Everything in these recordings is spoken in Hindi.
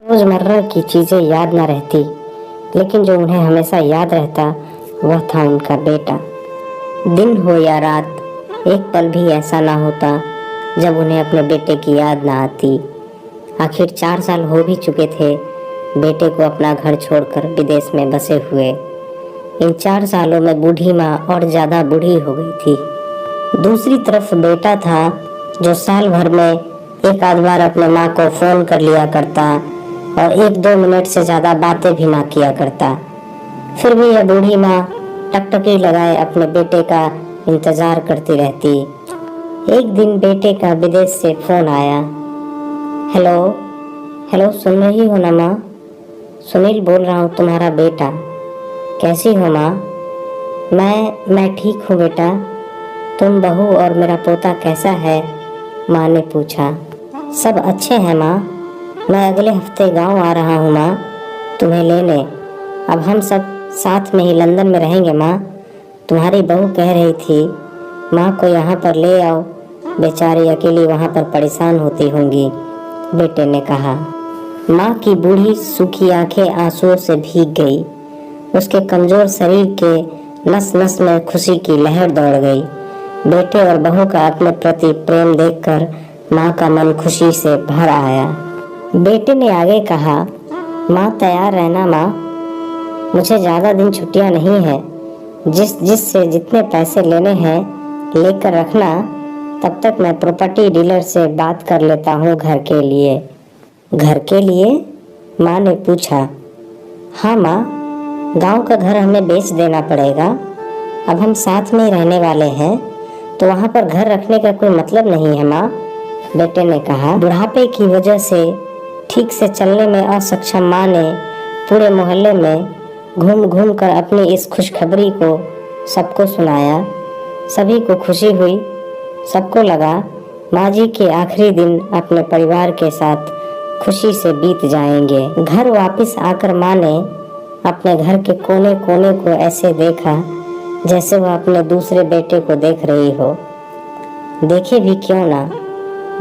रोजमर्रा की चीजें याद न रहती, लेकिन जो उन्हें हमेशा याद रहता वह था उनका बेटा। दिन हो या रात, एक पल भी ऐसा ना होता जब उन्हें अपने बेटे की याद ना आती। आखिर 4 साल हो भी चुके थे बेटे को अपना घर छोड़कर विदेश में बसे हुए। इन 4 सालों में बूढ़ी माँ और ज्यादा बूढ़ी हो गई थी। दूसरी तरफ बेटा था जो साल भर में एक आध बार अपने माँ को फोन कर लिया करता और 1-2 मिनट से ज्यादा बातें भी ना किया करता। फिर भी यह बूढ़ी माँ टकटकी लगाए अपने बेटे का इंतजार करती रहती। एक दिन बेटे का विदेश से फोन आया। हेलो हेलो, सुन रही हो ना माँ? सुनील बोल रहा हूँ, तुम्हारा बेटा। कैसी हो माँ? मैं ठीक हूँ बेटा। तुम, बहू और मेरा पोता कैसा है? माँ ने पूछा। सब अच्छे हैं माँ। मैं अगले हफ्ते गांव आ रहा हूँ माँ, तुम्हें लेने। अब हम सब साथ में ही लंदन में रहेंगे माँ। तुम्हारी बहू कह रही थी माँ को यहाँ पर ले आओ, बेचारी अकेली वहाँ पर परेशान होती होंगी, बेटे ने कहा। माँ की बूढ़ी सूखी आंखें आंसुओं से भीग गई। उसके कमजोर शरीर के नस नस में खुशी की लहर दौड़ गई। बेटे और बहू का अपने प्रति प्रेम देखकर माँ का मन खुशी से भर आया। बेटे ने आगे कहा, माँ तैयार रहना माँ, मुझे ज्यादा दिन छुट्टियां नहीं है। जिससे जितने पैसे लेने हैं लेकर रखना, तब तक मैं प्रॉपर्टी डीलर से बात कर लेता हूँ घर के लिए। घर के लिए? माँ ने पूछा। हाँ माँ, गांव का घर हमें बेच देना पड़ेगा। अब हम साथ में ही रहने वाले हैं, तो वहाँ पर घर रखने का कोई मतलब नहीं है माँ, बेटे ने कहा। बुढ़ापे की वजह से ठीक से चलने में असक्षम माँ ने पूरे मोहल्ले में घूम घूम कर अपनी इस खुशखबरी को सबको सुनाया। सभी को खुशी हुई। सबको लगा माँ जी के आखिरी दिन अपने परिवार के साथ खुशी से बीत जाएंगे। घर वापस आकर माँ ने अपने घर के कोने कोने को ऐसे देखा जैसे वह अपने दूसरे बेटे को देख रही हो। देखे भी क्यों ना,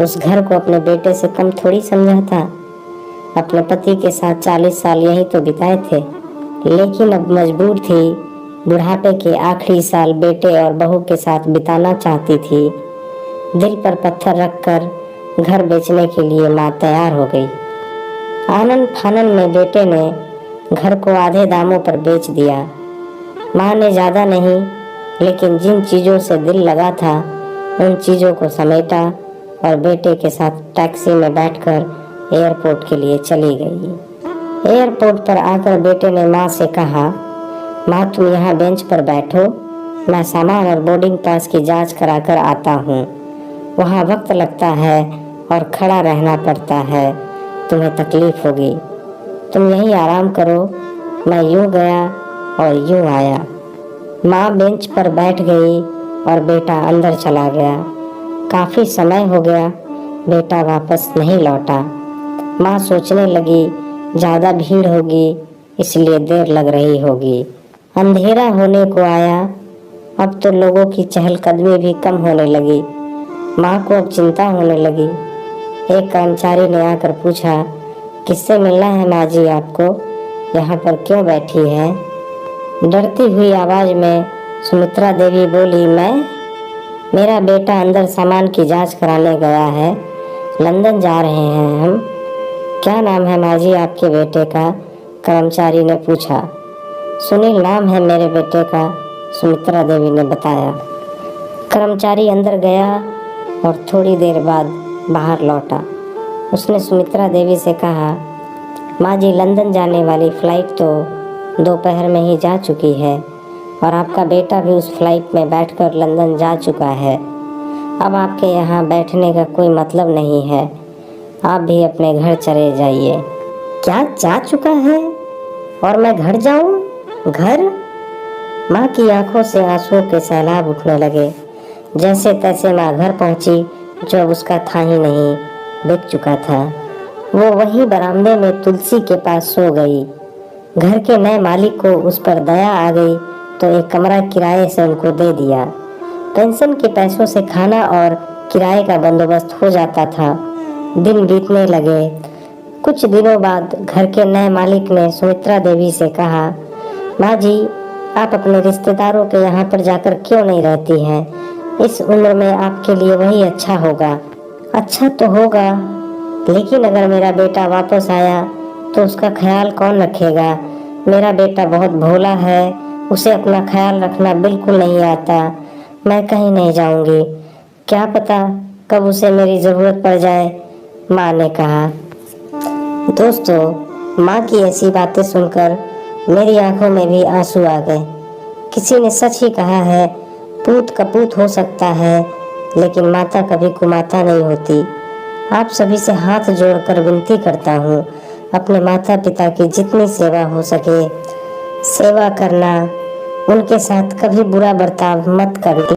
उस घर को अपने बेटे से कम थोड़ी समझा था। अपने पति के साथ 40 साल यही तो बिताए थे, लेकिन अब मजबूर थी बुढ़ापे के आखिरी साल बेटे और बहू के साथ बिताना चाहती थी। दिल पर पत्थर रखकर घर बेचने के लिए माँ तैयार हो गई। आनन फानन में बेटे ने घर को आधे दामों पर बेच दिया। माँ ने ज्यादा नहीं, लेकिन जिन चीजों से दिल लगा था उन चीजों को समेटा और बेटे के साथ टैक्सी में बैठकर एयरपोर्ट के लिए चली गई। एयरपोर्ट पर आकर बेटे ने माँ से कहा, माँ तुम यहाँ बेंच पर बैठो, मैं सामान और बोर्डिंग पास की जांच कराकर आता हूँ। वहाँ वक्त लगता है और खड़ा रहना पड़ता है, तुम्हें तकलीफ होगी। तुम यहीं आराम करो, मैं यूँ गया और यूँ आया। माँ बेंच पर बैठ गई और बेटा अंदर चला गया। काफी समय हो गया बेटा वापस नहीं लौटा। माँ सोचने लगी ज्यादा भीड़ होगी इसलिए देर लग रही होगी। अंधेरा होने को आया। अब तो लोगों की चहलकदमी भी कम होने लगी। माँ को अब चिंता होने लगी। एक कर्मचारी ने आकर पूछा, किससे मिलना है माँ जी आपको? यहाँ पर क्यों बैठी है? डरती हुई आवाज में सुमित्रा देवी बोली, मेरा बेटा अंदर सामान की जांच कराने गया है, लंदन जा रहे हैं हम। क्या नाम है माँ जी आपके बेटे का? कर्मचारी ने पूछा। सुनील नाम है मेरे बेटे का, सुमित्रा देवी ने बताया। कर्मचारी अंदर गया और थोड़ी देर बाद बाहर लौटा। उसने सुमित्रा देवी से कहा, माँ जी लंदन जाने वाली फ्लाइट तो दोपहर में ही जा चुकी है और आपका बेटा भी उस फ्लाइट में बैठकर लंदन जा चुका है। अब आपके यहाँ बैठने का कोई मतलब नहीं है, आप भी अपने घर चले जाइए। क्या जा चुका है और मैं घर जाऊं? घर? माँ की आंखों से आंसुओं के सैलाब उठने लगे। जैसे तैसे माँ घर पहुंची जो अब उसका था ही नहीं, बिक चुका था। वो वहीं बरामदे में तुलसी के पास सो गई। घर के नए मालिक को उस पर दया आ गई तो एक कमरा किराए से उनको दे दिया। पेंशन के पैसों से खाना और किराए का बंदोबस्त हो जाता था। दिन बीतने लगे। कुछ दिनों बाद घर के नए मालिक ने सुमित्रा देवी से कहा, माँ जी, आप अपने रिश्तेदारों के यहाँ पर जाकर क्यों नहीं रहती हैं? इस उम्र में आपके लिए वही अच्छा होगा। अच्छा तो होगा, लेकिन अगर मेरा बेटा वापस आया तो उसका ख्याल कौन रखेगा? मेरा बेटा बहुत भोला है, उसे अपना ख्याल रखना बिल्कुल नहीं आता। मैं कहीं नहीं जाऊंगी, क्या पता कब उसे मेरी ज़रूरत पड़ जाए, माँ ने कहा। दोस्तों, माँ की ऐसी बातें सुनकर मेरी आंखों में भी आंसू आ गए। किसी ने सच ही कहा है, पूत कपूत हो सकता है, लेकिन माता कभी कुमाता नहीं होती। आप सभी से हाथ जोड़कर विनती करता हूँ, अपने माता पिता की जितनी सेवा हो सके सेवा करना, उनके साथ कभी बुरा बर्ताव मत करना।